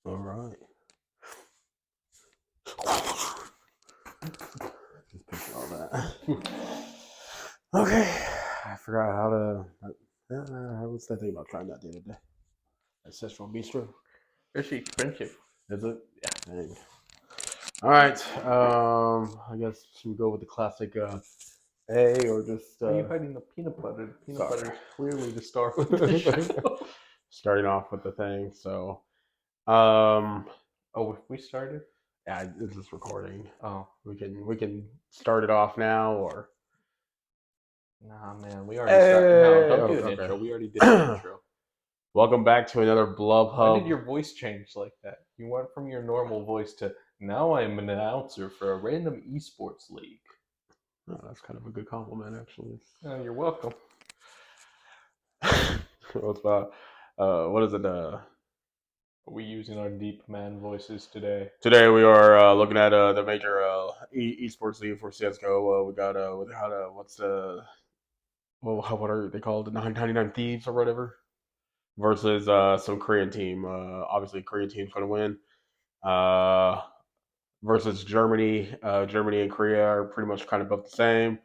All right. Just picture all that. Okay. I forgot how to. I was thinking about trying that the other day. Ancestral Bistro. It's expensive. Is it? Yeah. Dang. All right. I guess should we go with the classic A or just? Why are you hiding the peanut butter? The peanut Sorry. butter is clearly the star of the show. Starting off with the thing. So, Oh, if we started? yeah, this is recording. Oh, We can start it off now or. nah, man. We already started. No, don't do an Okay. intro. We already did an intro. Welcome back to another Blub When Hub. did your voice change like that? You went from your normal voice to now I'm an announcer for a random esports league. Oh, that's kind of a good compliment, actually. Oh, you're welcome. What's about? What is it? Are we using our deep man voices today? Today we are looking at the major esports league for CS:GO. We got what's the what are they called? The 99 Thieves or whatever versus some Korean team. Obviously, Korean team's going to win. Versus Germany. Germany and Korea are pretty much kind of both the same.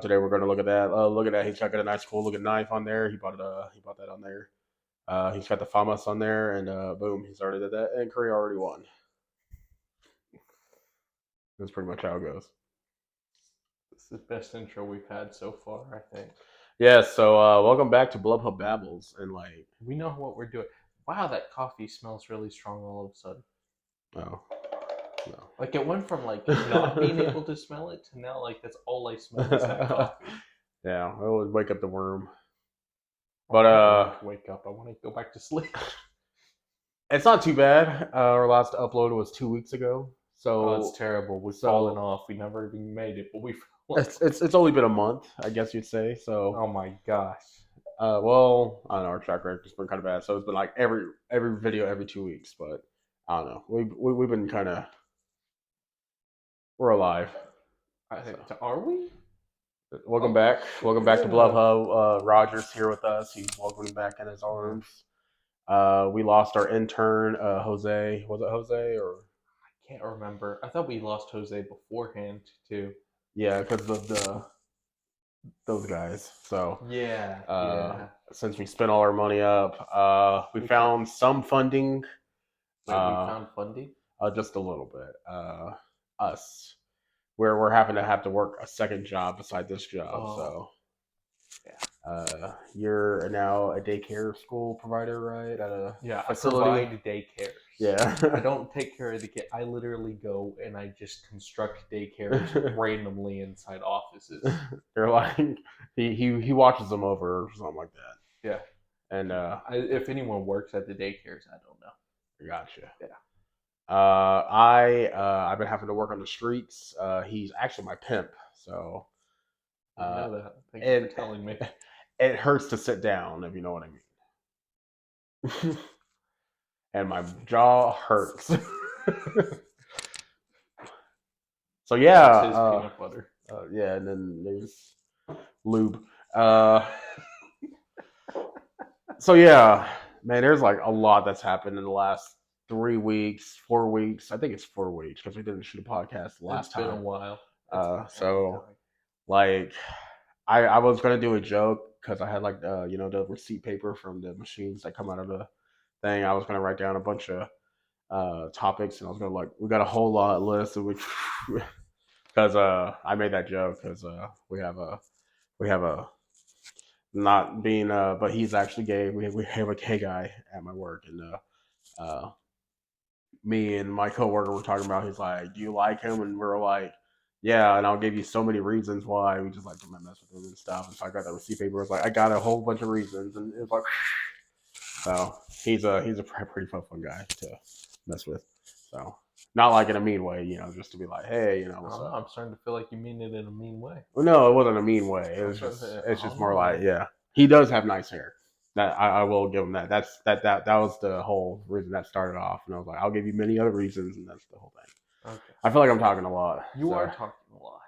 Today we're going to look at that. Look at that. He's got a nice, cool looking knife on there. He bought that on there. He's got the FAMAS on there, and boom, he's already did that. And Korea already won. That's pretty much how it goes. This is the best intro we've had so far, I think. Yeah. So welcome back to Blub Hub Babbles, and like we know what we're doing. Wow, that coffee smells really strong all of a sudden. Oh. No. Like it went from like not being able to smell it to now like that's all I smell is that coffee. Yeah, it would wake up the worm. But I don't want to wake up. I want to go back to sleep. It's not too bad. Our last upload was 2 weeks ago. So it's terrible. We've fallen off. We never even made it, but it's only been a month, I guess you'd say. So oh my gosh. Well, I don't know, our track record's been kind of bad. So it's been like every video every 2 weeks, but I don't know. We've been kind of we're alive. I think are we? Welcome back. Welcome back to Blub Hub. Roger's here with us. He's welcoming back in his arms. We lost our intern, Jose. Was it Jose or? I can't remember. I thought we lost Jose beforehand too. Yeah, because of those guys. So yeah. Since we spent all our money up, we found some funding. Wait, we found funding? Just a little bit. Us. We're having to have to work a second job beside this job. So yeah. You're now a daycare school provider, right? At a facility. I provide daycare. Yeah. I don't take care of the kid. I literally go and I just construct daycares randomly inside offices. They're like he watches them over or something like that. Yeah. And if anyone works at the daycares, I don't know. Gotcha. Yeah. I've been having to work on the streets. He's actually my pimp, so I know that. Thank you for telling me. It hurts to sit down, if you know what I mean. And my jaw hurts. So yeah, that's his peanut butter. Yeah, and then there's lube. So yeah, man, there's like a lot that's happened in the last 3 weeks, 4 weeks. I think it's 4 weeks because we didn't shoot a podcast last time. It's been a while. Like, I was gonna do a joke because I had like the receipt paper from the machines that come out of the thing. I was gonna write down a bunch of topics, and I was gonna we got a whole lot list of which because I made that joke because we have a not being but he's actually gay. We have a gay guy at my work, and me and my coworker were talking about. He's like, "Do you like him?" And we're like, "Yeah." And I'll give you so many reasons why we just like to mess with him and stuff. And so I got that receipt paper. I was like, I got a whole bunch of reasons, and it was like, so he's a pretty fun guy to mess with. So not like in a mean way, just to be like, hey, I'm starting to feel like you mean it in a mean way. Well, no, it wasn't a mean way. It was just more like, yeah, he does have nice hair. That I will give him that. That was the whole reason that started off, and I was like, I'll give you many other reasons, and that's the whole thing. Okay. I feel like I'm talking a lot. You are talking a lot.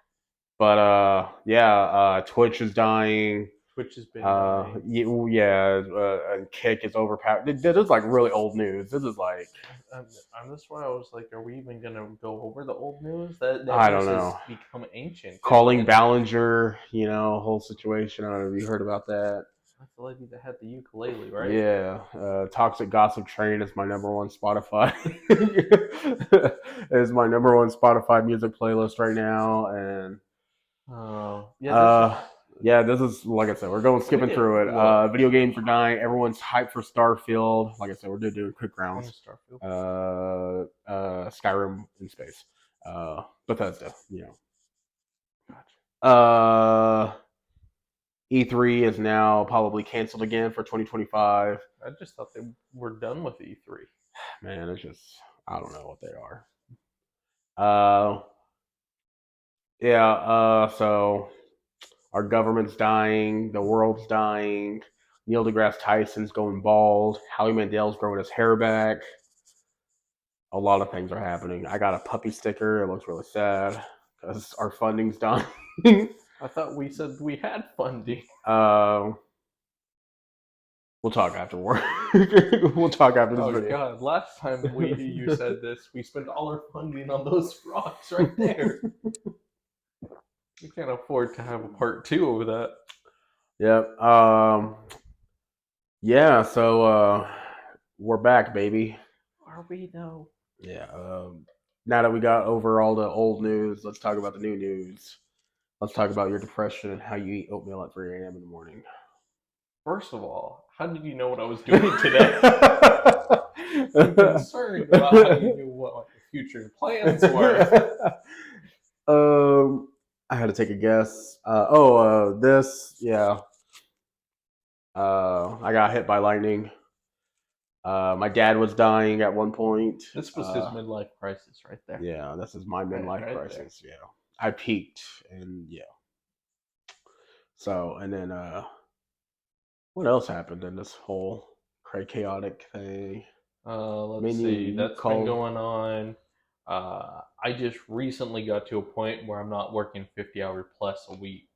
But yeah, Twitch is dying. Twitch has been dying. And Kick is overpowered. This is like really old news. This is like And that's why I was like, are we even gonna go over the old news? That I don't news has know. become ancient. Calling Ballinger, whole situation. I don't know if you heard about that. That's the lady that had the ukulele, right? Yeah, Toxic Gossip Train is my number one Spotify. Is my number one Spotify music playlist right now, and Oh, uh, yeah, this is like I said, we're going skipping through it. Look. Video games are dying. Everyone's hyped for Starfield. Like I said, we're doing quick On rounds. Starfield. Skyrim in space. Bethesda, Gotcha. E3 is now probably canceled again for 2025. I just thought they were done with E3. Man, it's just I don't know what they are. Uh, so our government's dying, the world's dying. Neil deGrasse Tyson's going bald. Howie Mandel's growing his hair back. A lot of things are happening. I got a puppy sticker. It looks really sad because our funding's dying. I thought we said we had funding. We'll talk after war. We'll talk after this video. Oh God! Last time you said this, we spent all our funding on those rocks right there. We can't afford to have a part 2 of that. Yep. Yeah. So we're back, baby. Are we though? Yeah. Now that we got over all the old news, let's talk about the new news. Let's talk about your depression and how you eat oatmeal at 3 a.m. in the morning. First of all, how did you know what I was doing today? I'm concerned about how you knew what my future plans were. I had to take a guess. I got hit by lightning. My dad was dying at one point. This was his midlife crisis right there. Yeah, this is my midlife right crisis. There. Yeah, I peaked, and yeah. So, and then what else happened in this whole chaotic thing? Let's see. That's been going on. I just recently got to a point where I'm not working 50 hours plus a week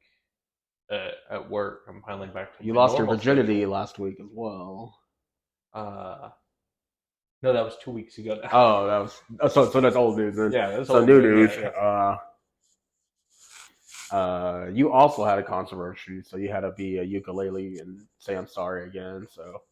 at work. I'm finally back to you lost your virginity last week as well. No, that was 2 weeks ago now. Oh, that was so that's old news then. Yeah, that's so old new news. Yeah. You also had a controversy, so you had to be a ukulele and say I'm sorry again. So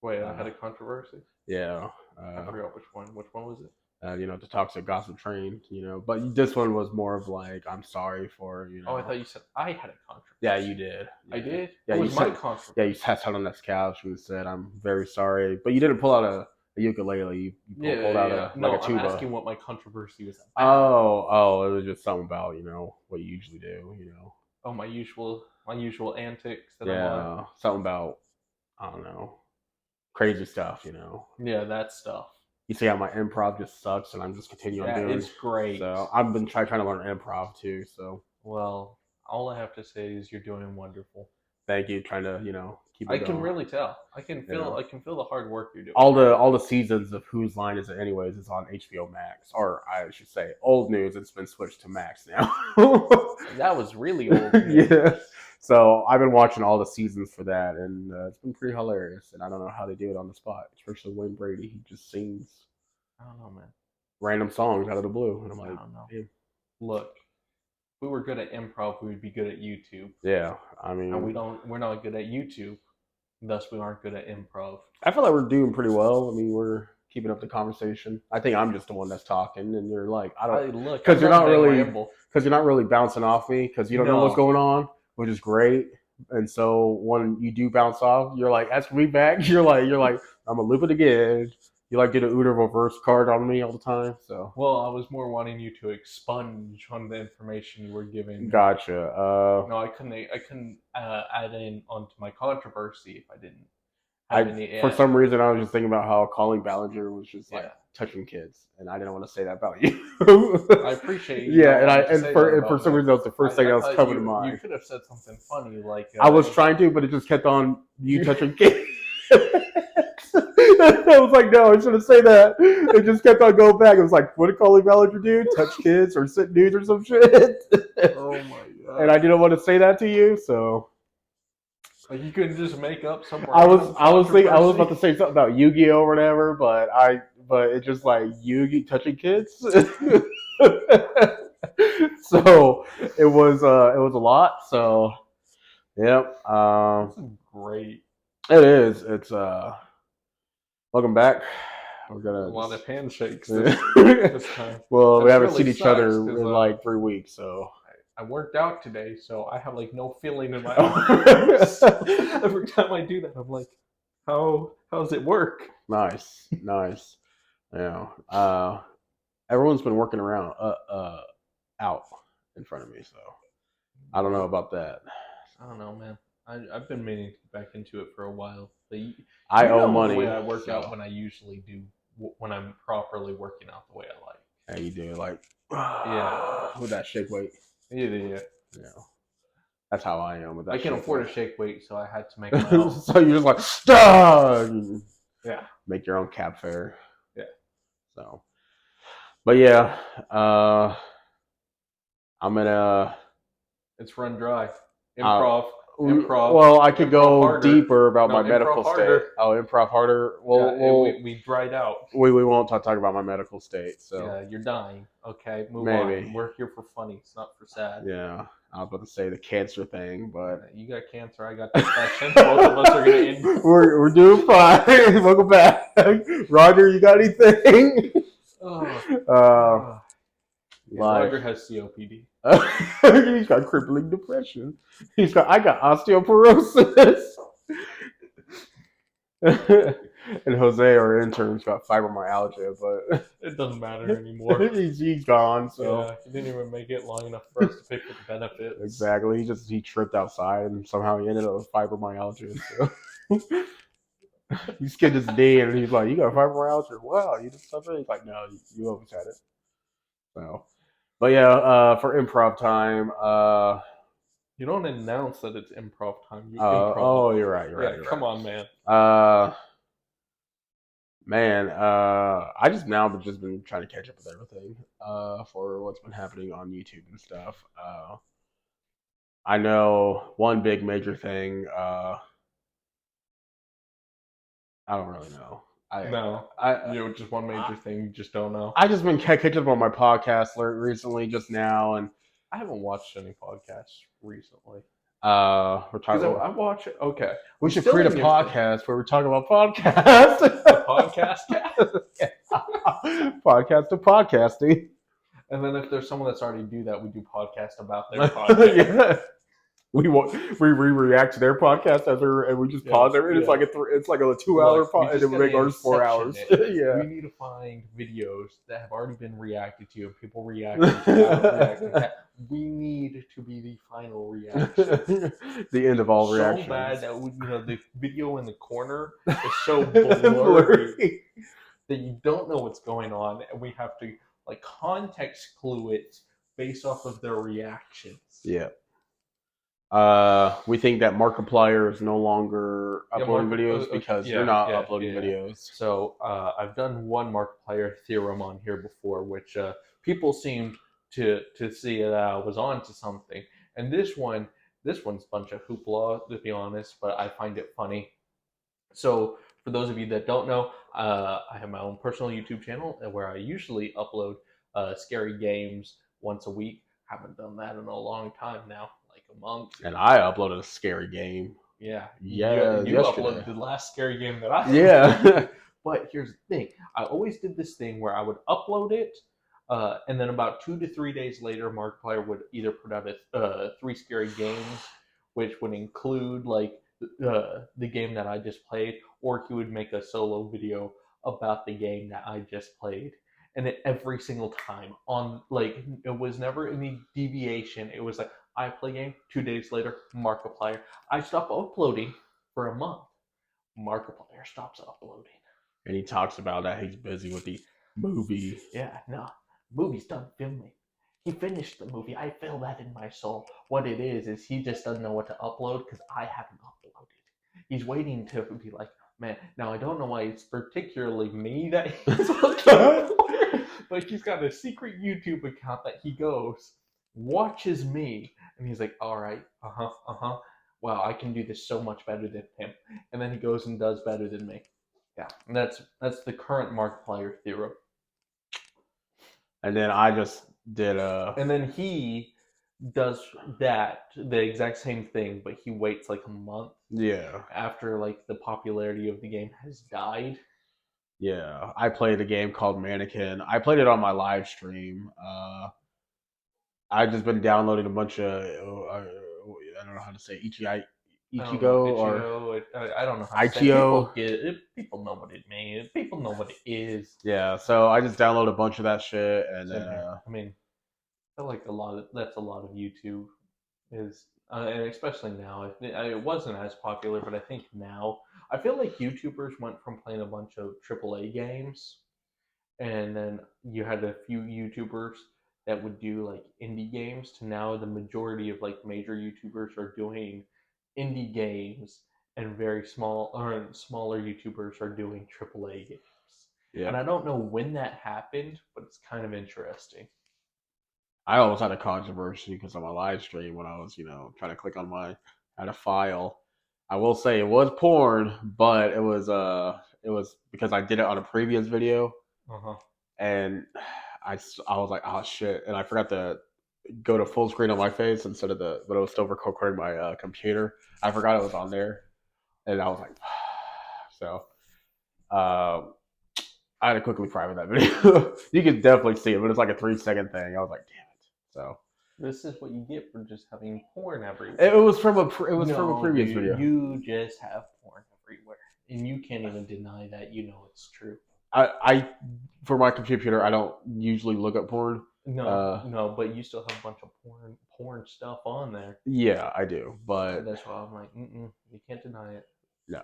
wait, I had a controversy. Yeah, I forgot which one. Which one was it? The Toxic Gossip Train. But this one was more of like I'm sorry for. Oh, I thought you said I had a controversy. Yeah, you did. I did. Yeah, it was my controversy. Yeah, you sat on this couch and said I'm very sorry, but you didn't pull out a ukulele. You pulled out a tuba. I'm asking what my controversy was about. Oh, it was just something about what you usually do. Oh, my usual antics that I'm on. Something about I don't know, crazy stuff. Yeah, that stuff. You see how my improv just sucks, and I'm just continuing doing. It's great. So I've been trying to learn improv too. So well, all I have to say is you're doing wonderful. Thank you. Trying to keep it I going. can really tell. I can feel. I can feel the hard work you're doing. All the seasons of Whose Line Is It Anyways is on HBO Max, or I should say, old news. It's been switched to Max now. That was really old news. Yeah. So I've been watching all the seasons for that, and it's been pretty hilarious. And I don't know how they do it on the spot, especially Wayne Brady. He just sings. I don't know, man. Random songs out of the blue, and I'm like, I don't know. Damn. Look, if we were good at improv, we would be good at YouTube. Yeah, I mean, and we're not good at YouTube, thus we aren't good at improv. I feel like we're doing pretty well. I mean, we're keeping up the conversation. I think I'm just the one that's talking, and you're like, I don't look because you're not really bouncing off me because you don't know what's going on, which is great. And so when you do bounce off, you're like, ask me back. You're like, I'm gonna loop it again. You like get an Uber reverse card on me all the time. So well, I was more wanting you to expunge on the information you were giving. Gotcha. No, I couldn't add in onto my controversy if I didn't. For some reason, I was just thinking about how calling Ballinger was just like touching kids, and I didn't want to say that about you. I appreciate you. Yeah, and for some reason, that was the first thing that was coming to mind. You could have said something funny, like I was trying to, but it just kept on you touching kids. I was like, no, I shouldn't say that. It just kept on going back. It was like, what did Colleen Ballinger do? Touch kids or sit nudes or some shit? Oh my god! And I didn't want to say that to you, so Like you couldn't just make up some I random was controversy. about to say something about Yu-Gi-Oh or whatever, but it's just like Yu-Gi touching kids. So it was a lot. So yep. This is great. It is. It's welcome back. We're A gonna lot just of handshakes this time. well, we This haven't really seen each sucks other because in like 3 weeks, so I worked out today, so I have like no feeling in my arms. Every time I do that, I'm like, how's it work? nice, nice. Yeah. Everyone's been working around out in front of me, so I don't know about that. I don't know, man. I've been meaning to get back into it for a while. But I you owe know the way money, I work out so when I usually do, when I'm properly working out the way I like. how you do like Yeah. with that shake weight. Yeah. You know, that's how I am with that. I can shake afford weight. a shake weight, so I had to make my own. So you're just like, "Stop!" Yeah. Make your own cab fare. Yeah. So, but yeah, I'm gonna. It's run dry. Uh, Improv. well, I could Improv go harder. deeper about No, my improv medical harder. state. Oh, improv harder. Yeah, Well, we dried out. we won't talk about my medical state. So Yeah, you're dying. Okay, move maybe. on. We're here for funny. It's not for sad. Yeah, I was about to say the cancer thing, but You got cancer. I got depression. Both of us are gonna end. we're doing fine. Welcome back, Roger. You got anything? Yeah, Like Roger has COPD. he's got crippling depression. I got osteoporosis. And Jose, our intern's got fibromyalgia, but It doesn't matter anymore. he's gone. So yeah, he didn't even make it long enough for us to pick with the benefits. exactly, he tripped outside and somehow he ended up with fibromyalgia. So. He skinned his knee and he's like, "You got fibromyalgia? Wow, you just suffered?" He's like, "No, you always had it." So, but yeah, for improv time, You don't announce that it's improv time. You oh, improv. you're right. You're right. You're Come right. on, man. Man, I just now just been trying to catch up with everything for what's been happening on YouTube and stuff. I know one big major thing. I don't really know. Just one major thing. You just don't know. I just been catching up on my podcast recently, just now, and I haven't watched any podcasts recently. We're talking. I watch it. Okay, we should create a podcast where we talk about podcasts. A podcast podcast to podcasting. And then if there's someone that's already do that, we do podcast about their podcast. Yeah. We react to their podcast and we just pause there. And it's like it's like a 2-hour podcast, and we make ours 4 hours. Yeah, we need to find videos that have already been reacted to and people reacting to that. We need to be the final reaction. The end of all reactions. So bad that the video in the corner is so blurry that you don't know what's going on, and we have to like context clue it based off of their reactions. Yeah. We think that Markiplier is no longer uploading videos because you're not uploading videos. So I've done one Markiplier theorem on here before, which people seemed to see that I was onto something. And this one's a bunch of hoopla, to be honest, but I find it funny. So for those of you that don't know, I have my own personal YouTube channel where I usually upload scary games once a week. Haven't done that in a long time now. A month. And I uploaded a scary game. Yeah. You uploaded the last scary game that I Yeah. But here's the thing. I always did this thing where I would upload it, and then about 2 to 3 days later, Markiplier would either put out 3 scary games, which would include like the game that I just played, or he would make a solo video about the game that I just played. And every single time on it was never any deviation. It was like I play game, 2 days later, Markiplier. I stop uploading for a month. Markiplier stops uploading. And he talks about that he's busy with the movie. Yeah, no. Movie's done filming. He finished the movie. I feel that in my soul. What it is he just doesn't know what to upload because I haven't uploaded. He's waiting to be like, man, now I don't know why it's particularly me that he's looking for, but he's got a secret YouTube account that he goes, watches me, and he's like, all right, wow, I can do this so much better than him, and then he goes and does better than me. Yeah, and that's the current Markiplier theorem. And then I just did And then he does that the exact same thing, but he waits like a month yeah. after like the popularity of the game has died. Yeah, I played a game called Mannequin. I played it on my live stream. I just been downloading a bunch of I don't know how to say I don't know Ichigo or Ichigo. I don't know how to say it. Itio. People know what it means. People know what it is. Yeah, so I just downloaded a bunch of that shit, and then Same here. I mean, I feel like that's a lot of YouTube is, and especially now. It wasn't as popular, but I think now I feel like YouTubers went from playing a bunch of AAA games, and then you had a few YouTubers that would do like indie games, to now the majority of like major YouTubers are doing indie games, and very small or smaller YouTubers are doing AAA games. yeah, And I don't know when that happened, but it's kind of interesting. I almost had a controversy because on my live stream when I was trying to click on my had a file. I will say it was porn, but it was because I did it on a previous video, Uh huh. and I was like, oh shit, and I forgot to go to full screen on my face instead of but it was still recording my computer. I forgot it was on there, and I was like, so um, I had to quickly private that video. You can definitely see it, but it's like a 3 second thing. I was like, damn it. So This is what you get for just having porn it everywhere. was from a No, previous dude, video. you just have porn everywhere, and you can't even deny that. You know it's true. I for my computer, I don't usually look up porn. No, Uh, no, but you still have a bunch of porn stuff on there. yeah, I do, but That's why I'm like, you can't deny it. no,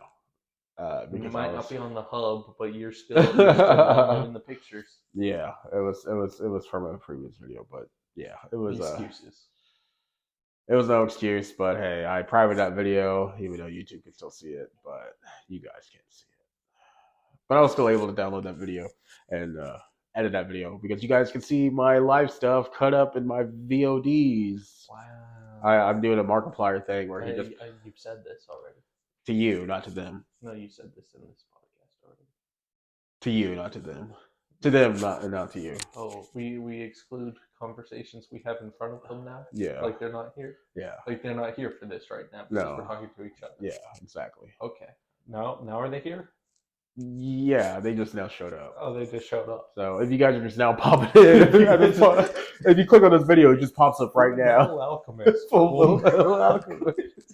You because I might not was. be on the hub, but you're still downloading the pictures. Yeah, it was from a previous video, but yeah, Excuses. it was no excuse. But hey, I private that video, even though YouTube can still see it, but you guys can't see it. But I was still able to download that video and edit that video because you guys can see my live stuff cut up in my VODs. Wow. I'm doing a Markiplier thing where he just You've said this already. to you, not to them. No, you said this in this podcast already. To you, not to them. To them, not to you. Oh, we exclude conversations we have in front of them now. Yeah, Like they're not here. yeah, Like they're not here for this right now because we're no, talking to each other. yeah, exactly. Okay. Now are they here? Yeah, they just now showed up. Oh, they just showed up. So if you guys are just now popping in, if you click on this video, it just pops up right now. Full Alchemist. Full Alchemist.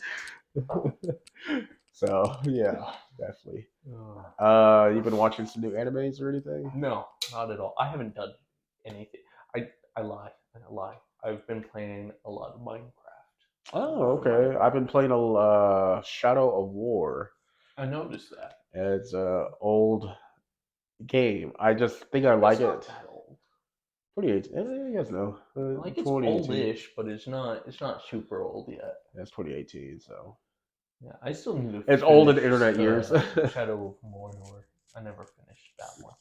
So yeah, definitely. You've been watching some new animes or anything? No, not at all. I haven't done anything. I lie. I lie. I've been playing a lot of Minecraft. Oh, okay. I've been playing a Shadow of War. I noticed that. It's a old game. I just think I like It's not it. that old. 2018. I guess no. Like it's 2018. oldish, but it's not super old yet. That's 2018. So Yeah, I still need to. it's old in finish, internet years. Shadow of Mordor. I never finished that one.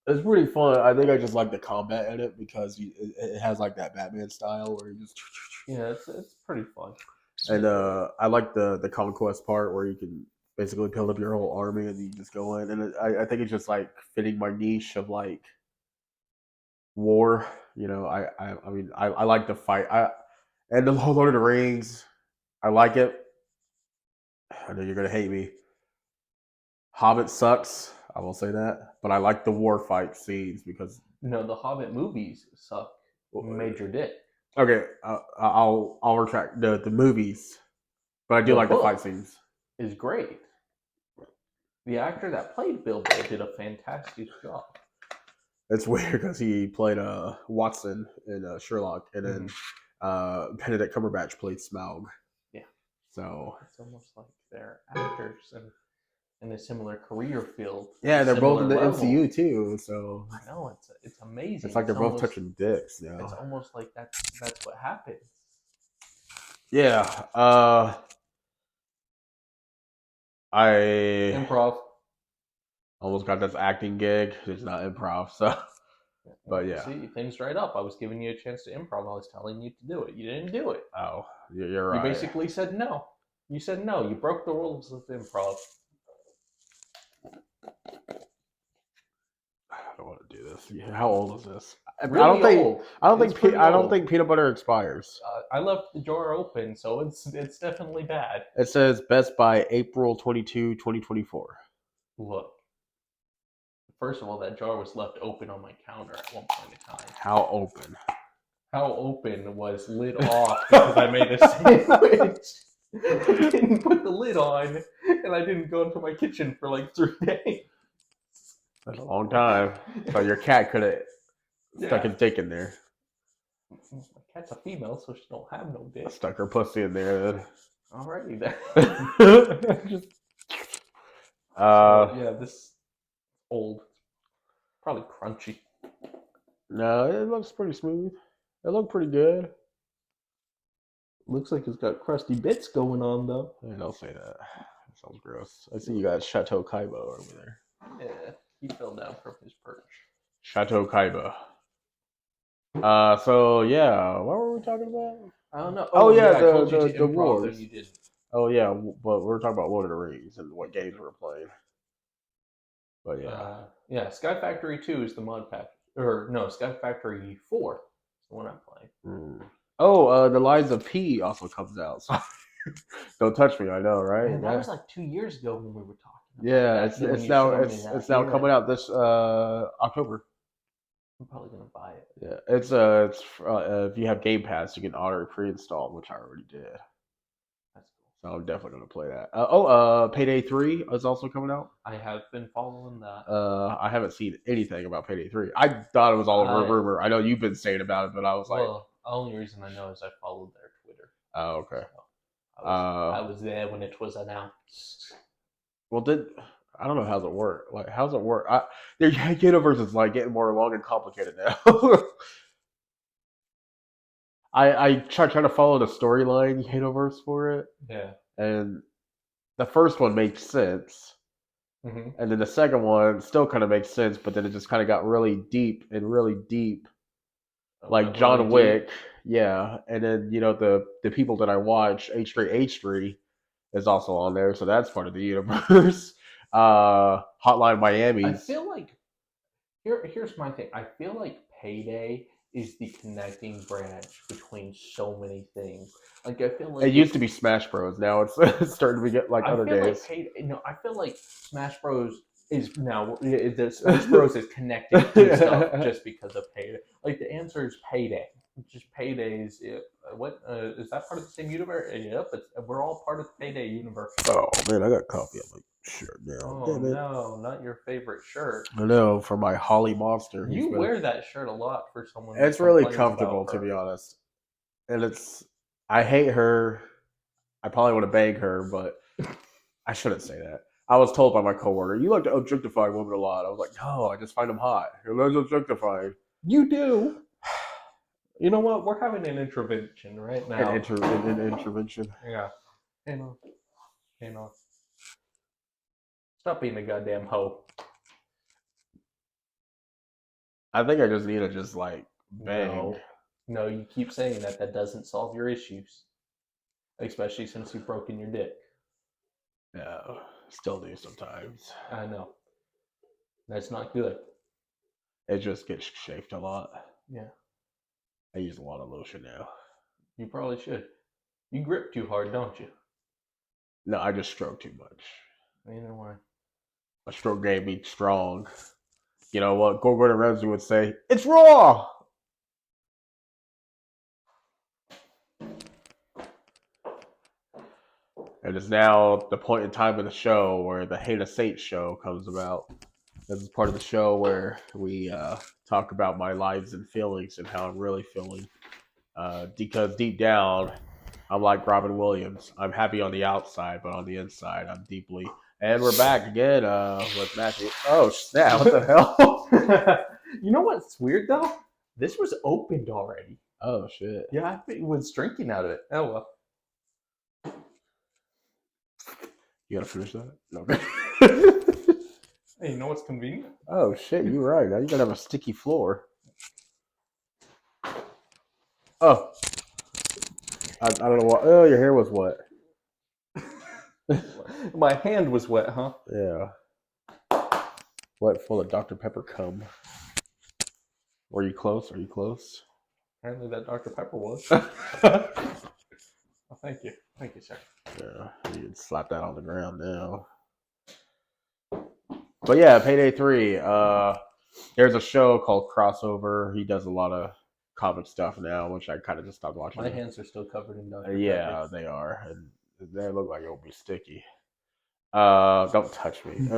It's pretty fun. I think I just like the combat in it because it has like that Batman style where you just. Yeah, it's pretty fun. And I like the conquest part where you can basically build up your whole army and you just go in. And I think it's just like fitting my niche of like war. I mean I like the fight. And the Lord of the Rings. I like it. I know you're gonna hate me. Hobbit sucks. I will say that, but I like the war fight scenes because. No, the Hobbit movies suck. Major dick. Okay, I'll retract the movies, but I do like the fight scenes. Is great. The actor that played Bilbo did a fantastic job. It's weird because he played Watson in Sherlock, and then Benedict Cumberbatch played Smaug. Yeah. So it's almost like they're actors and in a similar career field. Yeah, they're both in the MCU too. So I know it's amazing. It's like they're both touching dicks. You know? It's almost like that's what happens. Yeah. I improv. Almost got this acting gig. It's not improv, so. But yeah, see things right up. I was giving you a chance to improv. I was telling you to do it. You didn't do it. Oh, you're right. You basically said no. You said no. You broke the rules of improv. I don't want to do this. Yeah, how old is this? I Really don't think. old. It's pretty I don't old. think peanut butter expires. I left the jar open, so it's definitely bad. It says best by April 22, 2024. Look, first of all, that jar was left open on my counter at one point in time. How open? How open was lid off because I made a sandwich. I didn't put the lid on, and I didn't go into my kitchen for like 3 days. That's a long time. So your cat could have stuck Yeah. his dick in there. My cat's a female, so she don't have no dick. Stuck her pussy in there. Alrighty then. Just, So yeah, this old, probably crunchy. no, it looks pretty smooth. It looked pretty good. Looks like it's got crusty bits going on though. Yeah, don't say that. That sounds gross. I see you got Chateau Kaiba over there. Yeah, he fell down from his perch. Chateau Kaiba. So yeah, what were we talking about? I don't know. Oh, yeah, I told you to the improv wars. and you didn't. Oh yeah, but we're talking about Lord of the Rings and what games we were playing. But yeah, Yeah, Sky Factory 2 is the mod pack. Or no, Sky Factory 4 is the one I'm playing. Oh, the Lies of P also comes out. So don't touch me. I know, right? Man, that was like 2 years ago when we were talking about yeah. that. It's now coming out this October. I'm probably gonna buy it. Yeah, it's if you have Game Pass, you can auto pre-install, which I already did. That's cool. So I'm definitely gonna play that. Payday 3 is also coming out. I have been following that. I haven't seen anything about Payday 3. I thought it was all over a rumor. I know you've been saying about it, but I was like, the only reason I know is I followed their Twitter. oh, okay. So I was there when it was announced. Well, I don't know how's it work. Like, how's it work? Their universe is like getting more long and complicated now. I trying to follow the storyline universe for it. Yeah. And the first one makes sense. Mm-hmm. And then the second one still kind of makes sense, but then it just kind of got really deep. Like John Wick. Yeah. And then, the people that I watch, H3H3 is also on there, so that's part of the universe. Hotline Miami. I feel like here's my thing. I feel like Payday is the connecting branch between so many things. Like I feel like it used to be Smash Bros. Now it's starting to get like other games. I feel like Smash Bros. Is now the Smash Bros. Is connected to stuff just because of Payday. Like the answer is Payday. Just Payday's. What is that part of the same universe? Yep, we're all part of the Payday universe. Oh man, I got coffee on my shirt now. Oh no, not your favorite shirt. I know, for my Holly Monster. You wear that shirt a lot for someone. It's really comfortable, to be honest. And I hate her. I probably want to bang her, but I shouldn't say that. I was told by my coworker, "You like to objectify women a lot." I was like, "No, I just find them hot. That's objectifying." You do. You know what? We're having an intervention right now. An intervention. Yeah. Hang on. Stop being a goddamn hoe. I think I just need to just like bang. No, you keep saying that. That doesn't solve your issues. Especially since you've broken your dick. Yeah, still do sometimes. I know. That's not good. It just gets chafed a lot. Yeah. I use a lot of lotion now. You probably should. You grip too hard, don't you? No, I just stroke too much. Either way. My stroke game be strong. You know what Gordon Ramsay would say? It's raw! And it's now the point in time of the show where the Hate of Saint show comes about. This is part of the show where we talk about my lives and feelings and how I'm really feeling. Because deep down, I'm like Robin Williams. I'm happy on the outside, but on the inside, I'm deeply. And we're back again with Matthew. Oh, snap. What the hell? You know what's weird, though? This was opened already. Oh, shit. Yeah, I was drinking out of it. Oh, well. You gotta finish that? No. Hey, you know what's convenient? Oh, shit. You're right. Now you're gonna have a sticky floor. Oh. I don't know what. Oh, your hair was wet. My hand was wet, huh? Yeah. What full of Dr. Pepper cum? Were you close? Are you close? Apparently that Dr. Pepper was. Yeah, Oh, thank you. Thank you, sir. you can slap that on the ground now. But yeah, Payday 3. There's a show called Crossover. He does a lot of comic stuff now, which I kind of just stopped watching. My hands are still covered in Dr. Yeah, Pepper. they are, and they look like it'll be sticky. Don't touch me.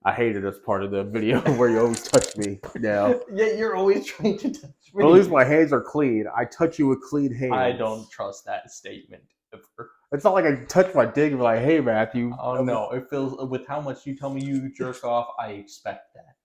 I hated this part of the video where you always touch me now. Yeah, you're always trying to touch me. But at least my hands are clean. I touch you with clean hands. I don't trust that statement ever. It's not like I touch my dick and be like, hey, Matthew. Oh no, it feels with how much you tell me you jerk off, I expect that.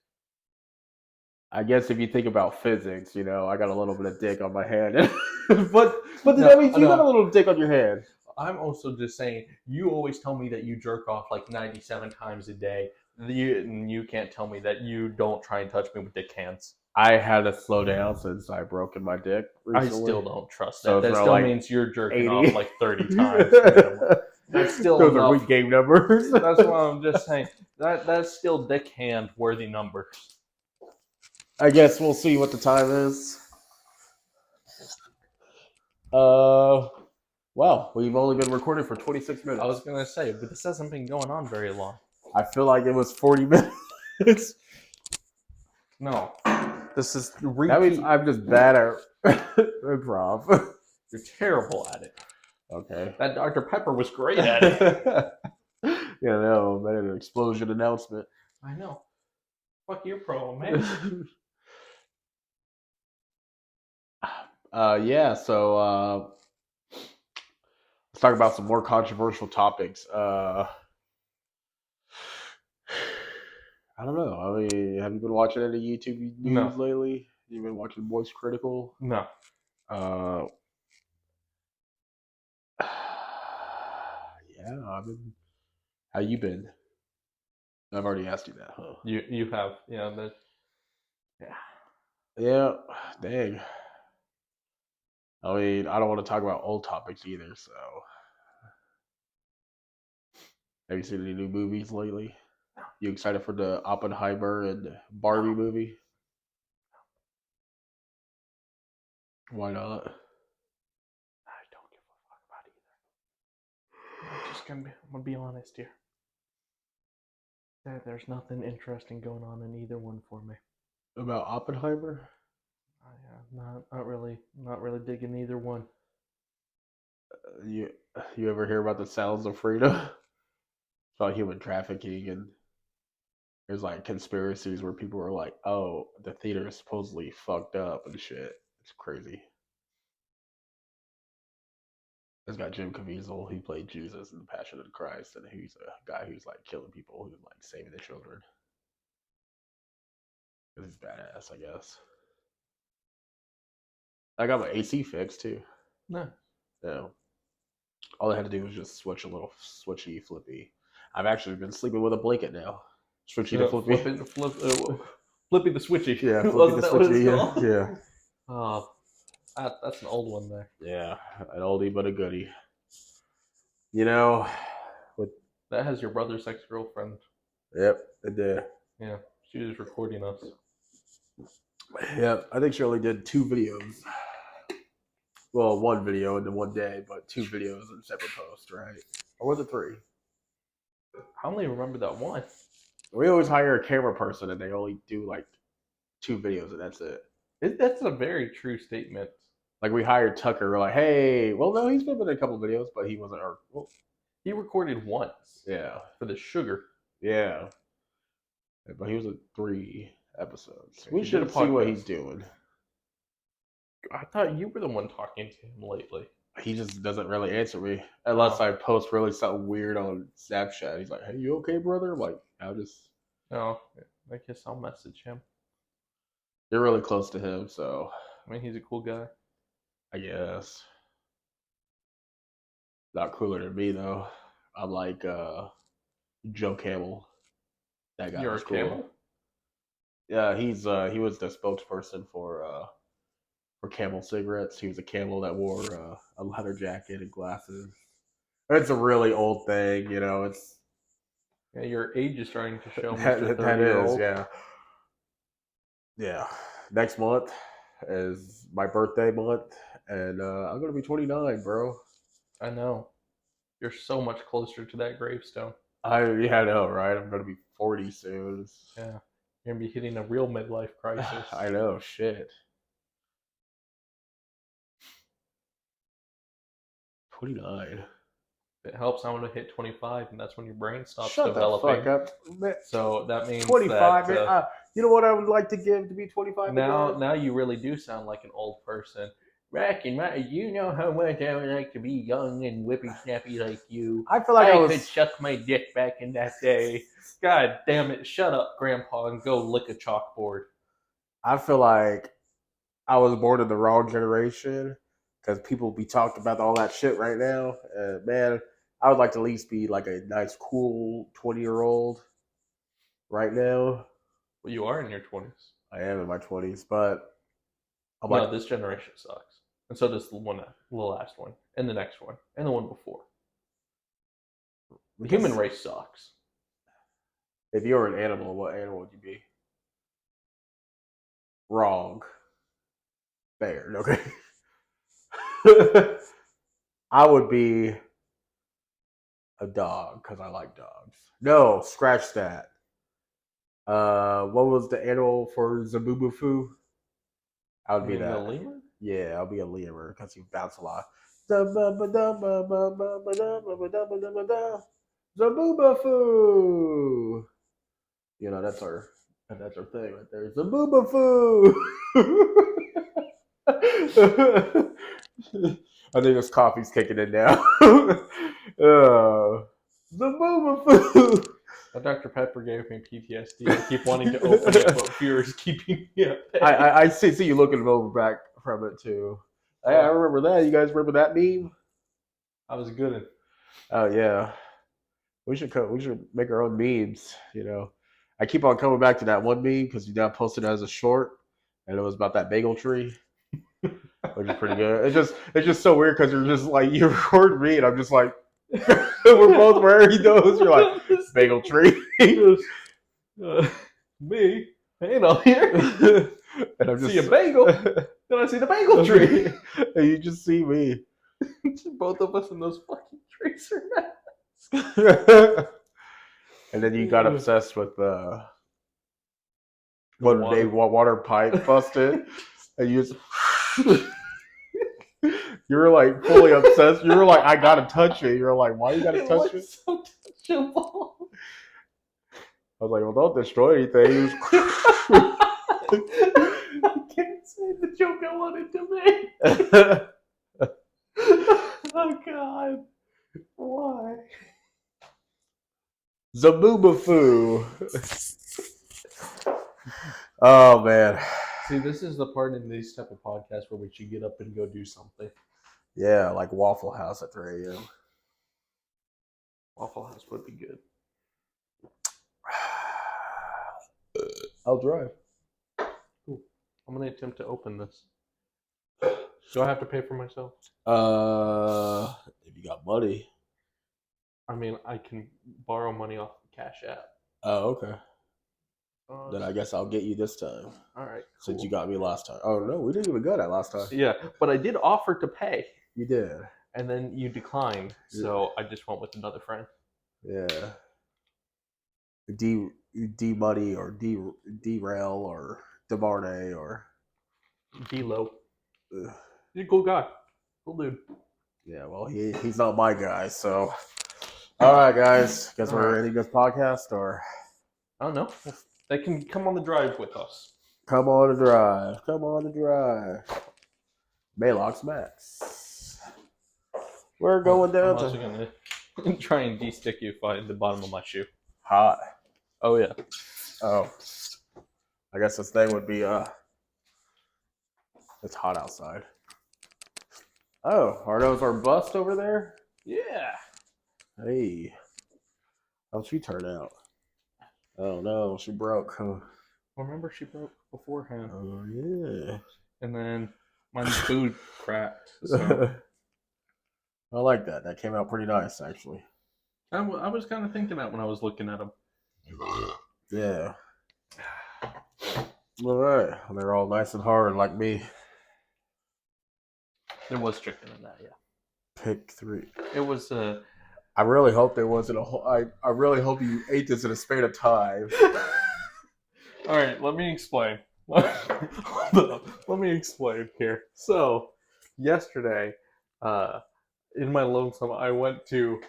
I guess if you think about physics, I got a little bit of dick on my hand. but then No, that means you no. got a little dick on your hand. I'm also just saying, you always tell me that you jerk off like 97 times a day. You can't tell me that you don't try and touch me with dick hands. I had to slow down since I broken my dick recently. I still don't trust So that. That it's still like means you're jerking 80. off like 30 times minimum. That's still Those enough. are weak game numbers. That's what I'm just saying. That's still dick hand worthy numbers. I guess we'll see what the time is. Well, we've only been recording for 26 minutes. I was gonna say, but this hasn't been going on very long. I feel like it was 40 minutes. No, this is repeat. That means I'm just bad at improv. You're terrible at it. Okay. That Dr. Pepper was great at it. No, better an explosion announcement. I know. Fuck your problem, man. Yeah, so let's talk about some more controversial topics. I don't know. I mean, have you been watching any YouTube news lately? You been watching Voice Critical? No. Yeah, I've been. How you been? I've already asked you that, huh? You have, yeah. Yeah, dang. I mean, I don't want to talk about old topics either, so. Have you seen any new movies lately? You excited for the Oppenheimer and Barbie movie? Why not? I don't give a fuck about either. I'm gonna be honest here. There's nothing interesting going on in either one for me. About Oppenheimer? Not really digging either one. You ever hear about the Sounds of Freedom? It's about human trafficking, and there's like conspiracies where people are like, "Oh, the theater is supposedly fucked up and shit." It's crazy. It's got Jim Caviezel. He played Jesus in The Passion of the Christ, and he's a guy who's like killing people, who's like saving the children. Because he's badass, I guess. I got my AC fixed too. No. Yeah. All I had to do was just switch a little switchy flippy. I've actually been sleeping with a blanket now. Switchy to flippy. Flippy the switchy. Yeah, flippy the switchy. Yeah. Oh, that's an old one there. Yeah, an oldie but a goodie. With that has your brother's ex-girlfriend. Yep, it did. Yeah, she was recording us. Yeah, I think she only did 2 videos. Well, 1 video in the one day, but 2 videos in separate posts, right? Or was it 3? I only remember that one. We always hire a camera person, and they only do like 2 videos, and that's it. That's a very true statement. Like we hired Tucker, we're like, hey, well, no, he's been in a couple videos, but he wasn't. He recorded once. Yeah, for the sugar. Yeah, but he was in 3 episodes. We should see what he's doing. I thought you were the one talking to him lately. He just doesn't really answer me unless I post really something weird on Snapchat. He's like, "Hey, you okay, brother?" I'm like, I'll just. No, I guess I'll message him. You're really close to him, so. I mean, he's a cool guy. I guess. Not cooler than me though. I'm like Joe Camel. That guy. You're a cool. Camel? Yeah, he was the spokesperson for or Camel cigarettes. He was a camel that wore a leather jacket and glasses. It's a really old thing, you know. It's Yeah, your age is starting to show, Mister that 30 year is, old. yeah, yeah. Next month is my birthday month, and I'm gonna be 29, bro. I know. You're so much closer to that gravestone. Yeah, I know, right? I'm gonna be 40 soon. Yeah. You're gonna be hitting a real midlife crisis. I know, shit. 29. If it helps, I'm gonna hit 25, and that's when your brain stops Shut the fuck developing. up, man. So that means 25. that Man. You know what I would like to give to be 25 again? now you really do sound like an old person. Back in my, you know how much I would like to be young and whippy snappy like you. I feel like I I was. could suck my dick back in that day. God damn it! Shut up, Grandpa, and go lick a chalkboard. I feel like I was born in the wrong generation because people be talking about all that shit right now. Man, I would like to at least be like a nice, cool 20-year-old right now. Well, you are in your 20s. I am in my 20s, but I'm like, No, this generation sucks, and so does the last one, and the next one, and the one before. The human race sucks. if you were an animal, what animal would you be? Wrong. Bear. Okay. I would be a dog because I like dogs. No, scratch that. What was the animal for Zabubufu? I would You be mean the that. lemur? Yeah, I'll be a lemur because you bounce a lot. Zabubufu. You know that's our thing right there. Zabubufu. I think this coffee's kicking in now. Zabubufu. Dr. Pepper gave me PTSD. I keep wanting to open it, but fear is keeping me at bay. I see you looking over back from it too. I remember that. You guys remember that meme? I was good at. Oh yeah. We should make our own memes. You know, I keep on coming back to that one meme because you now posted it as a short, and it was about that bagel tree, which is pretty good. It's just so weird because you're just like you record me, and I'm just like we're both wearing those. You're like bagel tree, Me, ain't all here. and I'm just See a bagel. Then I see the bagel tree. and you just see me. Both of us in those fucking tracer masks. And then you got obsessed with The when they water pipe busted, and you just you were like fully obsessed. You were like, I gotta touch it. You were like, why you gotta touch it? So touchable. I was like, well, don't destroy anything. I can't say the joke I wanted to make. Oh God. Why? Zaboobafoo. Oh man. See, this is the part in these type of podcasts where we should get up and go do something. Yeah, like Waffle House at 3 a.m. Waffle House would be good. I'll drive. Cool. I'm gonna attempt to open this. Do I have to pay for myself? If you got money. I mean, I can borrow money off the Cash App. Oh, okay. Then I guess I'll get you this time. All right. Cool. Since you got me last time. Oh no, we didn't even go that last time. Yeah, but I did offer to pay. You did. And then you declined, so I just went with another friend. Yeah. D Muddy or Derail or DeMarne or D-Lo. He's a cool guy. Cool dude. Yeah, well he's not my guy, so alright guys. Guess we're ending this podcast or I don't know. They can come on the drive with us. Come on the drive. Come on the drive. Malox Max. We're going down I'm also gonna try and de-stick you at the bottom of my shoe. Hot. Oh yeah. Oh. I guess this thing would be it's hot outside. Oh, are those our bust over there? Yeah. Hey. How'd she turn out? Oh no, she broke. Huh? Remember she broke beforehand. Oh yeah. And then Mine's food cracked. So I like that. That came out pretty nice, actually. I was kind of thinking that when I was looking at them. Yeah. All right. They're all nice and hard, like me. There was chicken in that, yeah. Pick 3. It was I really hope there wasn't a whole. I really hope you ate this in a span of time. All right, let me explain. Let me explain here. So, yesterday, in my lonesome, I went to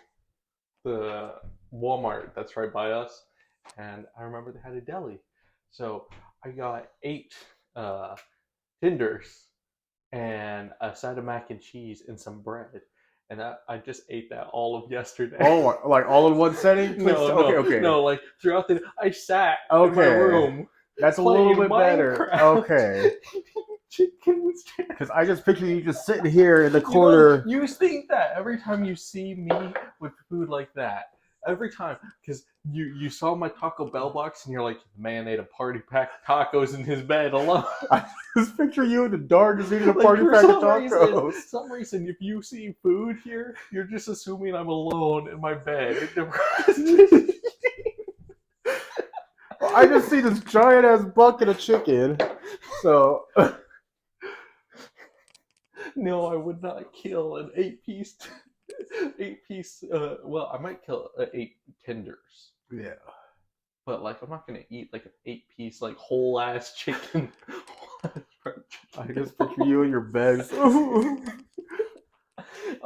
the Walmart that's right by us, and I remember they had a deli. So I got 8 tenders and a side of mac and cheese and some bread. And I just ate that all of yesterday. Oh, like all in one setting? No. Like throughout the, I sat in my Okay. room. That's a little bit better. Okay. Chicken. Because I just picture you just sitting here in the corner. You think that every time you see me with food like that. Every time, because you saw my Taco Bell box and you're like, the man ate a party pack of tacos in his bed alone. I just picture you in the dark just eating a party pack of tacos. For some reason, if you see food here, you're just assuming I'm alone in my bed. Well, I just see this giant ass bucket of chicken. So no, I would not kill an 8-piece. 8-piece. Well, I might kill 8 tenders. Yeah. But like, I'm not gonna eat like an 8-piece like whole ass chicken. I just picture you in your bed. I'm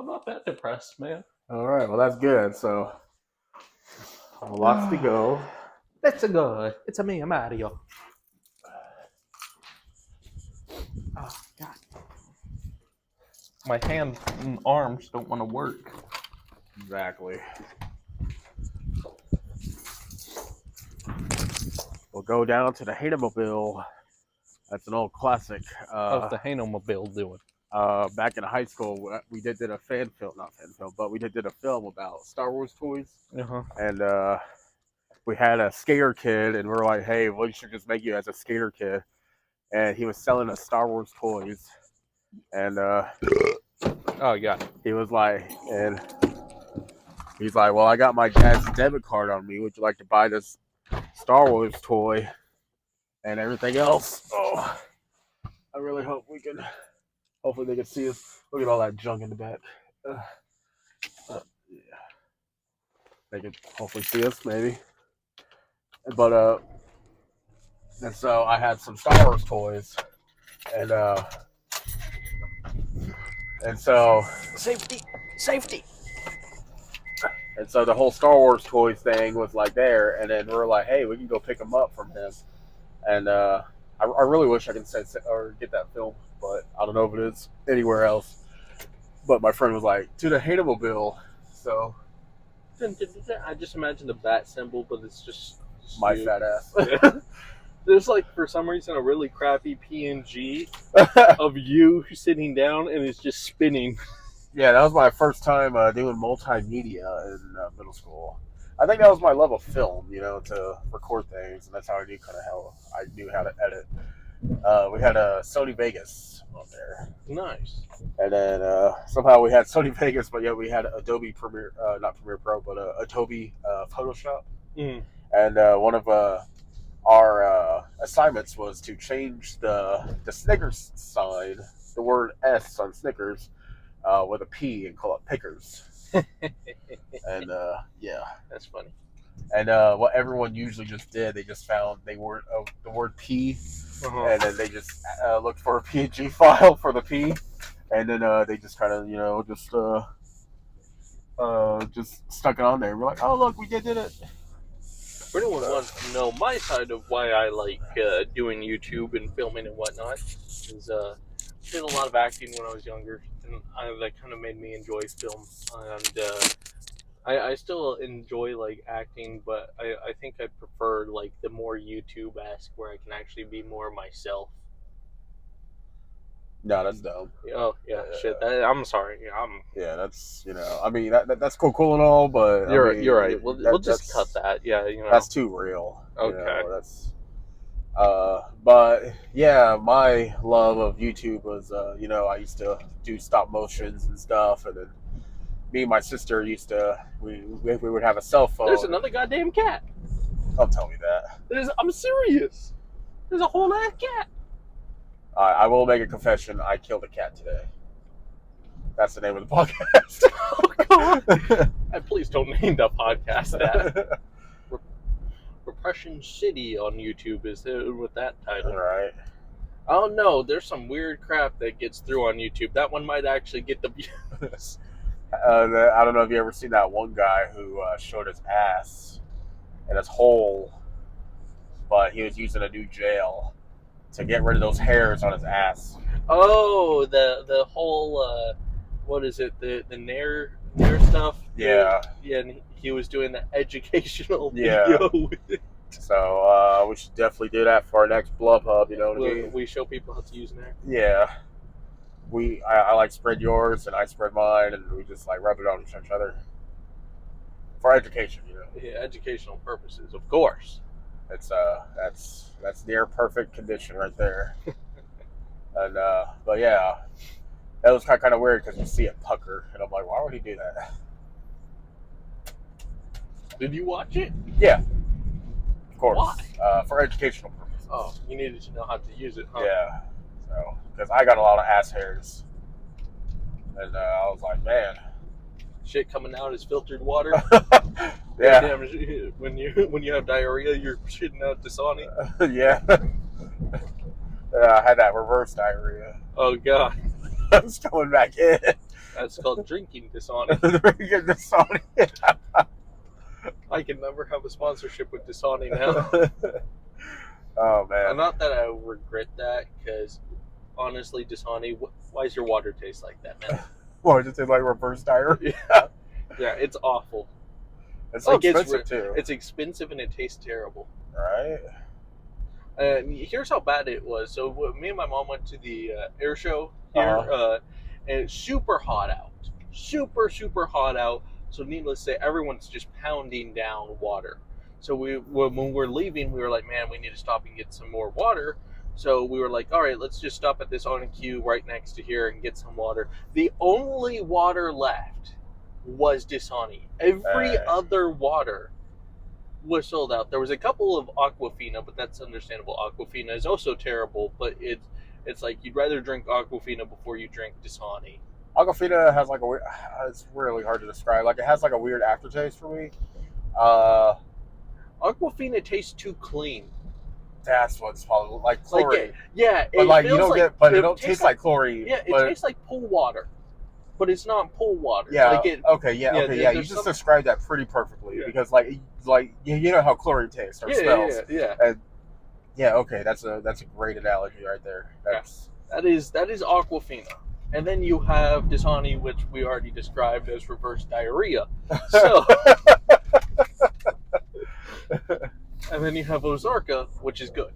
not that depressed, man. All right, well that's good. So lots to go. Let's go. It's a me, Mario. Oh God. My hands and arms don't want to work. Exactly. We'll go down to the Hanomobile. That's an old classic. How's the Hanomobile doing? Back in high school, we did a fan film, not fan film, but we did a film about Star Wars toys. Uh-huh. And we had a skater kid, and we were like, hey, we should just make you as a skater kid. And he was selling us Star Wars toys. And oh yeah, he was like, and he's like, well, I got my dad's debit card on me. Would you like to buy this Star Wars toy and everything else? Oh, I really hope we can. Hopefully they can see us. Look at all that junk in the back. Yeah, they can hopefully see us, maybe. But and so I had some Star Wars toys, and so safety. And so the whole Star Wars toys thing was like there, and then we were like, hey, we can go pick them up from him. And I really wish I could send or get that film, but I don't know if it is anywhere else. But my friend was like, to the Hanomobile. So I just imagine the bat symbol, but it's just my fat ass. There's like, for some reason, a really crappy PNG of you sitting down, and it's just spinning. Yeah, that was my first time doing multimedia in middle school. I think that was my love of film, to record things, and that's how I knew how to edit. We had a Sony Vegas on there. Nice. And then somehow we had Sony Vegas, but yet we had Adobe Premiere, not Premiere Pro, but Adobe Photoshop. Mm. And one of our assignments was to change the Snickers sign, the word S on Snickers, with a P and call it Pickers. And yeah, that's funny. And what everyone usually just did, they just found the word P, and then they just looked for a PNG file for the P, and then they just kind of just stuck it on there. We're like, oh look, we did it. For anyone who wants to know my side of why I like doing YouTube and filming and whatnot, is I did a lot of acting when I was younger, and that kind of made me enjoy film. And I still enjoy like acting, but I think I prefer like the more YouTube-esque, where I can actually be more myself. No, that's dumb. Oh yeah, shit. I'm sorry. Yeah, that's I mean that's cool and all, but you're right. We'll just cut that. Yeah, that's too real. Okay. That's But yeah, my love of YouTube was, I used to do stop motions and stuff, and then me and my sister used to we would have a cell There's phone. another goddamn cat. Don't tell me that. I'm serious. There's a whole ass cat. I will make a confession. I killed a cat today. That's the name of the podcast. Oh God! And please don't name the podcast that. Repression City on YouTube is with that title. All right. Oh no, there's some weird crap that gets through on YouTube. That one might actually get the views. I don't know if you ever seen that one guy who showed his ass and his hole, but he was using a new gel to get rid of those hairs on his ass. Oh, the whole what is it? The Nair stuff. Yeah. Yeah, and he was doing the educational Yeah. video with it. So we should definitely do that for our next Blub Hub. You know what I mean? We show people how to use Nair. Yeah. I like spread yours and I spread mine, and we just like rub it on each other for education. Yeah, educational purposes, of course. It's that's near perfect condition right there. And but yeah, that was kind of weird because you see it pucker, and I'm like, why would he do that? Did you watch it? Yeah, of course. Why? For educational purposes. Oh, you needed to know how to use it, huh? Yeah. So because I got a lot of ass hairs, and I was like, man, shit coming out is filtered water. Yeah. Damn, when you have diarrhea, you're shitting out Dasani. Yeah. I had that reverse diarrhea. Oh God. I was coming back in. That's called drinking Dasani. Drinking Dasani. I can never have a sponsorship with Dasani now. Oh man. Not that I regret that, because honestly, Dasani, why does your water taste like that, man? What, just like reverse diarrhea? Yeah, it's awful. It's so expensive too. It's expensive and it tastes terrible. Right. And here's how bad it was. So me and my mom went to the air show here, and it's super hot out. Super hot out. So needless to say, everyone's just pounding down water. So when we're leaving, we were like, man, we need to stop and get some more water. So we were like, all right, let's just stop at this on queue right next to here and get some water. The only water left was Dasani. Every other water was sold out. There was a couple of Aquafina, but that's understandable. Aquafina is also terrible, but it's like you'd rather drink Aquafina before you drink Dasani. Aquafina has like a weird, it's really hard to describe. Like it has like a weird aftertaste for me. Aquafina tastes too clean. That's what's probably like chlorine. But like you don't get, but it don't taste like chlorine. Yeah, it tastes like pool water, but it's not pool water. Yeah. You just described that pretty perfectly because like you know how chlorine tastes or smells. Yeah. And yeah, okay, that's a great analogy right there. That is Aquafina. And then you have Dasani, which we already described as reverse diarrhea. So, and then you have Ozarka, which is good.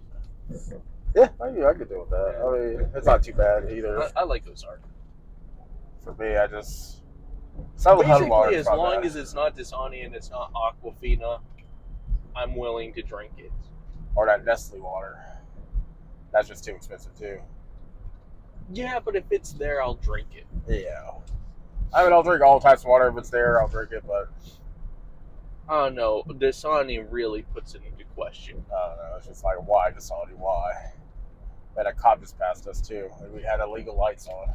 Yeah, I could deal with that. I mean, it's not too bad either. I like Ozarka. For me, I just basically as long as it's not Dasani and it's not Aquafina, I'm willing to drink it. Or that Nestle water. That's just too expensive too. Yeah, but if it's there, I'll drink it. Yeah. I mean, I'll drink all types of water if it's there. I'll drink it, but oh no, Dasani really puts it into question. I don't know. It's just like, why Dasani? Why? And a cop just passed us too, and we had illegal lights on.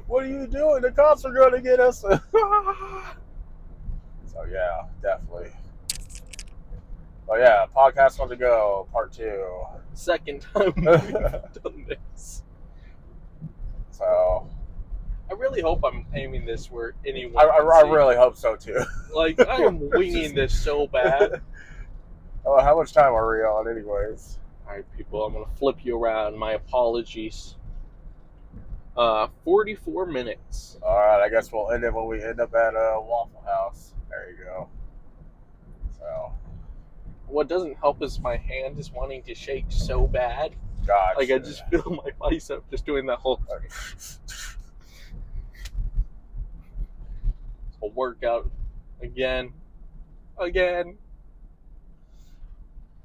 What are you doing? The cops are going to get us. So yeah, definitely. Oh yeah, podcast on the go, part 2. Second time we've done this. So I really hope I'm aiming this where anyone. I really hope so too. Like I am winging this so bad. Oh, how much time are we on, anyways? All right, people, I'm gonna flip you around. My apologies. 44 minutes. All right, I guess we'll end it when we end up at Waffle House. There you go. So. What doesn't help is my hand is wanting to shake so bad. Gotcha. Like I just feel my bicep just doing that whole workout again.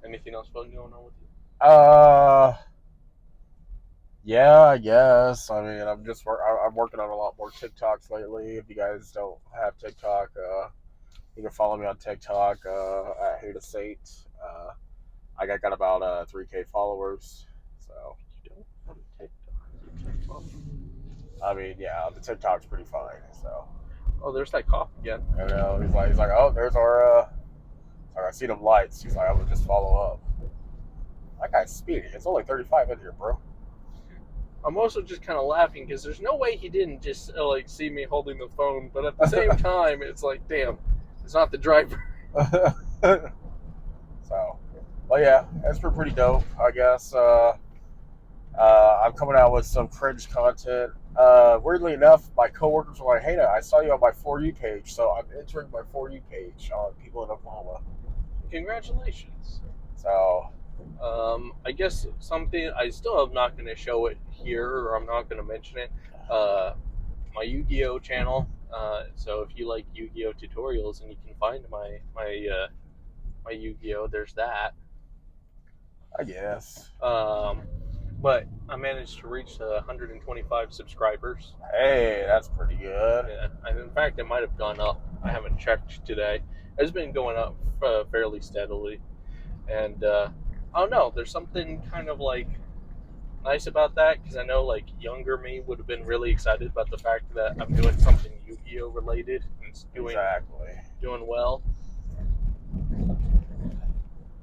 Anything else fun going on with you? Yeah, I guess. I mean, I'm working on a lot more TikToks lately. If you guys don't have TikTok, you can follow me on TikTok at Who to Sate. I got about 3K followers. So You don't have a TikTok. You can't follow. I mean, yeah, the TikTok's pretty fine. So Oh, there's that cough again. he's like, oh, there's our. Like, I see them lights. He's like, I would just follow up. That guy's speedy. It's only 35 in here, bro. I'm also just kind of laughing because there's no way he didn't just like see me holding the phone, but at the same time, it's like, damn, it's not the driver. So, but yeah, that's pretty dope, I guess. I'm coming out with some cringe content. Weirdly enough, my coworkers were like, "Hey, I saw you on my For You page," so I'm entering my For You page on people in Oklahoma. Congratulations. So, I guess something I still am not going to show it here, or I'm not going to mention it. My Yu-Gi-Oh channel. So if you like Yu-Gi-Oh tutorials and you can find my Yu-Gi-Oh, there's that. I guess. But I managed to reach 125 subscribers. Hey, that's pretty good. Yeah, and in fact, it might have gone up. I haven't checked today. It's been going up fairly steadily, and I don't know. There's something kind of like nice about that because I know like younger me would have been really excited about the fact that I'm doing something Yu-Gi-Oh related and it's Exactly. doing well.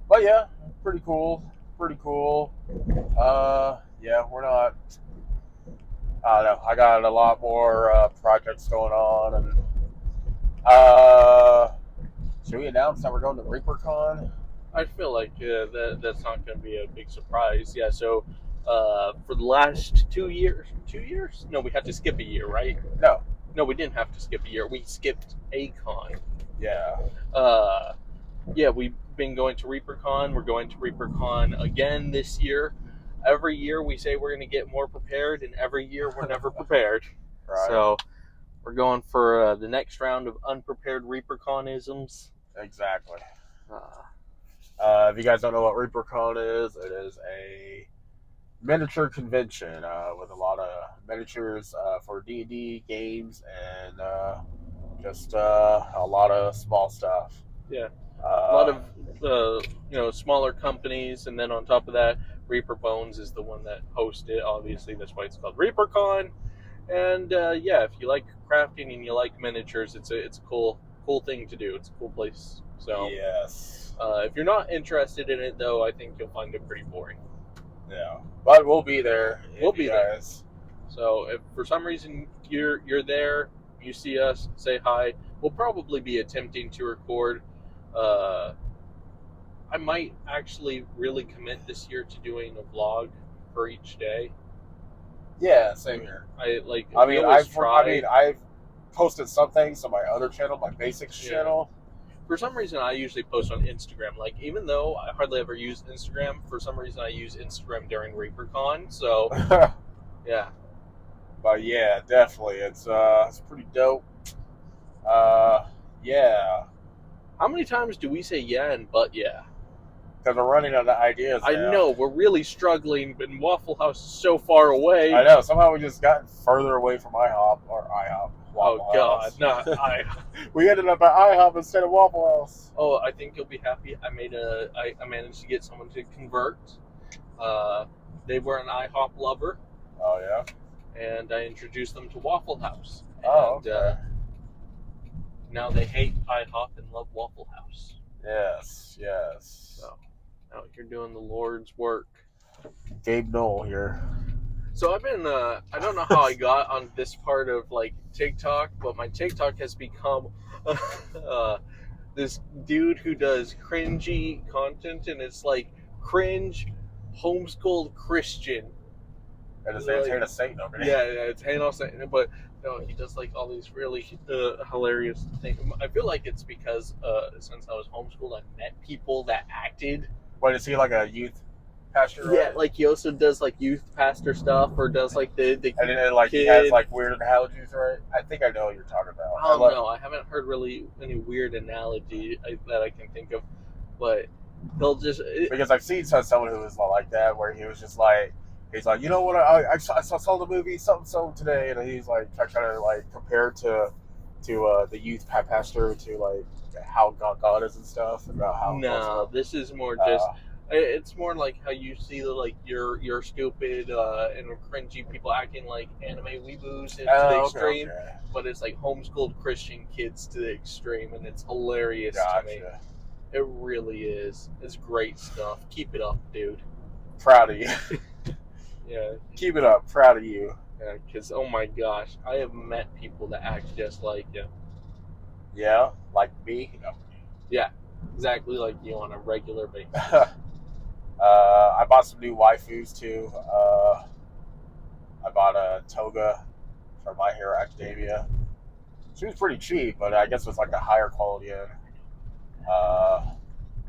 But yeah, pretty cool. Pretty cool. Yeah, we're not. I don't know. I got a lot more projects going on, and should we announce that we're going to ReaperCon? I feel like that's not going to be a big surprise. Yeah. So for the last 2 years, 2 years? No, we had to skip a year, right? No. No, we didn't have to skip a year. We skipped a con. Yeah. Yeah, we've been going to ReaperCon. We're going to ReaperCon again this year. Every year we say we're going to get more prepared, and every year we're never prepared. Right. So we're going for the next round of unprepared ReaperConisms. Exactly. If you guys don't know what ReaperCon is, it is a miniature convention with a lot of miniatures for D&D games and just a lot of small stuff. Yeah. A lot of smaller companies, and then on top of that, Reaper Bones is the one that hosts it. Obviously, that's why it's called ReaperCon. And yeah, if you like crafting and you like miniatures, it's a cool thing to do. It's a cool place. So yes. If you're not interested in it, though, I think you'll find it pretty boring. Yeah, but we'll be there. We'll be there. So if for some reason you're there, you see us, say hi. We'll probably be attempting to record. I might actually really commit this year to doing a vlog for each day. Yeah, same here. I've posted some things on my other channel, my basics channel. For some reason, I usually post on Instagram. Like, even though I hardly ever use Instagram, for some reason I use Instagram during ReaperCon. So, yeah. But yeah, definitely, it's pretty dope. Yeah. How many times do we say yeah and but yeah? Because we're running out of ideas. I know we're really struggling, but Waffle House is so far away. I know. Somehow we just gotten further away from IHOP or IHOP. Waffle House. Not IHOP. We ended up at IHOP instead of Waffle House. Oh, I think you'll be happy. I managed to get someone to convert. They were an IHOP lover. Oh yeah. And I introduced them to Waffle House. Oh, okay. Now they hate IHOP and love Waffle House. Yes. So now you're doing the Lord's work. Gabe Knoll here. So I've been, I don't know how I got on this part of like TikTok, but my TikTok has become this dude who does cringy content, and it's like cringe homeschooled Christian. And it's Hannah Satan over there. Yeah, it's Hannah Satan, but no, he does like all these really hilarious things. I feel like it's because since I was homeschooled, I met people that acted. Wait, is he like a youth pastor? Yeah, like he also does like youth pastor stuff, or does like the and then like he has like weird analogies, right? I think I know what you're talking about. I don't know. I haven't heard really any weird analogy that I can think of, but He'll just because I've seen someone who was like that, where he was just like, he's like, you know what, I saw the movie something today, and he's like trying to like compare to the youth pastor to like how God is and stuff about how God's no. love. This is more just. Uh, It's more like how you see like you're stupid and cringy people acting like anime weeboos to the oh, extreme, okay, but it's like homeschooled Christian kids to the extreme, and it's hilarious to me. gotcha. It really is. It's great stuff. Keep it up, dude. Proud of you. Yeah, Keep it up. Proud of you. yeah. Because oh my gosh, I have met people that act just like you. Yeah, like me. No. Yeah, exactly like you on a regular basis. I bought some new waifus too. I bought a toga from My Hero Academia. She was pretty cheap, but I guess it was like a higher quality end. Uh,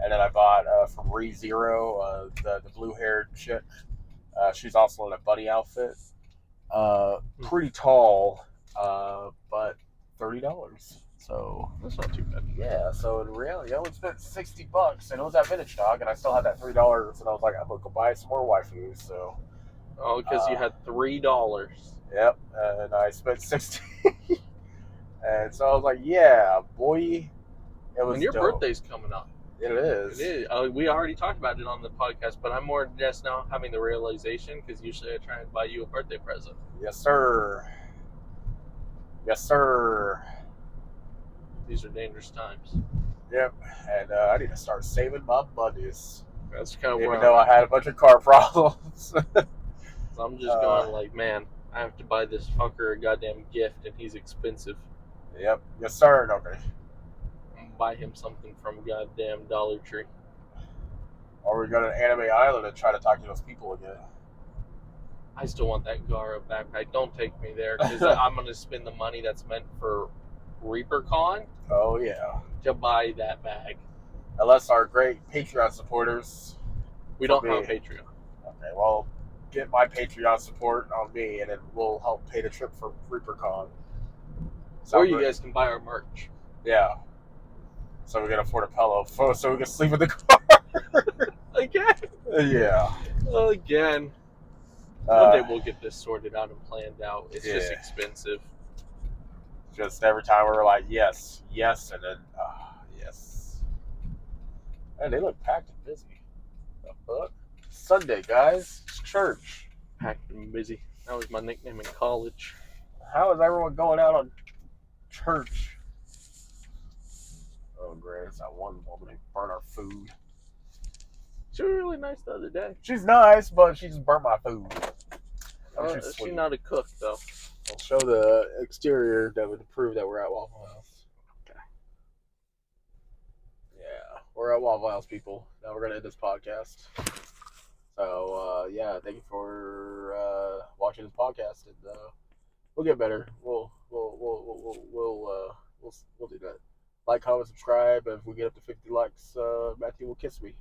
and then I bought from ReZero the blue haired chick. She's also in a bunny outfit. Pretty tall, but $30. So That's not too bad. yeah, so in reality, I only spent $60, and it was at Vintage Dog, and I still had that $3, and I was like, I'm gonna go buy some more waifus. So, Oh, because you had $3. yep, and I spent 60, and so I was like, yeah, boy, it was And your dope. birthday's coming up. It is. It is. We already talked about it on the podcast, but I'm more just now having the realization because usually I try and buy you a birthday present. Yes, sir. Yes, sir. These are dangerous times. Yep, and I need to start saving my monies. That's kind of Even where though I had a bunch of car problems. I'm just going like, man, I have to buy this fucker a goddamn gift, and he's expensive. Yep. Yes, sir. Okay. I'm gonna buy him something from goddamn Dollar Tree. Or we go to Anime Island and try to talk to those people again. I still want that Gara backpack. Don't take me there because I'm gonna spend the money that's meant for ReaperCon Oh yeah. to buy that bag. Unless our great Patreon supporters. We For don't me. have a Patreon. Okay, well, get my Patreon support on me, and it will help pay the trip for ReaperCon. Or you guys can buy our merch. Yeah. So we can afford a pillow, so we can sleep in the car. Again. Yeah. Again. One day we'll get this sorted out and planned out. It's just expensive. Just every time we were like, yes, yes, and then, yes. And they look packed and busy. The fuck? Sunday, guys. It's church. Packed and busy. That was my nickname in college. How is everyone going out on church? Oh, great. It's that one woman who burnt our food. She was really nice the other day. She's nice, but she just burnt my food. She's not a cook, though. I'll show the exterior that would prove that we're at Waffle House. Okay. Yeah, we're at Waffle House, people. Now we're gonna end this podcast. So yeah, thank you for watching this podcast, and we'll get better. We'll do that. Like, comment, subscribe. If we get up to 50 likes, Matthew will kiss me.